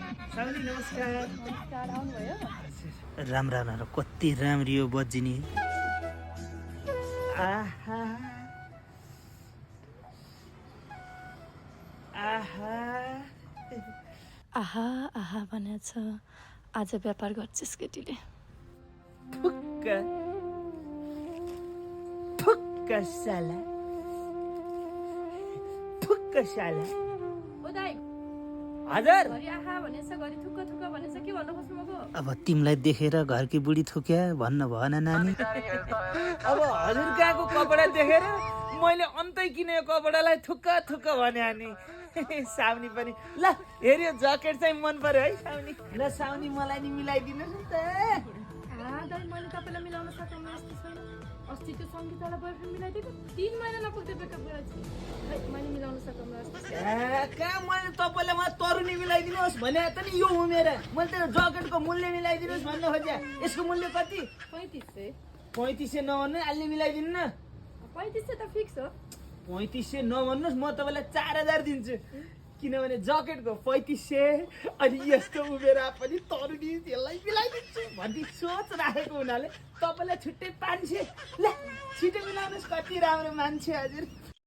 साउनी नमस्कार। नमस्कार, आउनुभयो? राम्रा कति राम्री हो बजिनी। आहा आहा आहा आहा भनेछ आज व्यापार गर्छस् केटीले। फुक्क फुक्क साला फुक्क साला। ओ दाइ, हजुर घरि आहा भनेछ, घरि थुक्क थुक्क भनेछ, के भन्नु खोज्नु भएको? अब तिमीलाई देखेर घरकी बुढी थुक्या भन्न भएन नानी। अब हजुर कहाँको कपडा देखेर मैले अन्तै किनेको कपडालाई थुक्क थुक्क भने अनि साउनी पनि ल हेऱ्यो ज्याकेट चाहिँ मन पर्यो है साउनी। ल साउनी मलाई नि मिलाइदिनुहोस् न त। दाइ, मैले तपाईँलाई मिलाउन सक्नु यस्तो छैन। अस्ति त्यो सङ्गीतालाई बोयफ्रेन्ड मिलाइदिएको 3 महिना नपुग्दै ब्रेकअप गरेको खै मैले मिलाउन सक्नु कहाँ मैले तपाईँलाई म तरुनी मिलाइदिनुहोस् भने त नि यो उमेर मैले त ज्याकेटको मूल्य मिलाइदिनुहोस् भन्नु खोज्या। यसको मूल्य कति? 3500। 3500 नभन्नु अलि मिलाइदिनु न। 3500 त फिक्स हो। 3500 नभन्नुहोस्, म तपाईँलाई 4000 दिन्छु। किनभने ज्याकेटको 3500 अनि यस्तो उमेर पनि तरुनी त्यसलाई मिलाइदिन्छु भन्ने सोच राखेको हुनाले तपाईँलाई छुट्टै 500। ल छिटो मिलाउनुहोस्, कति राम्रो मान्छे हजुर।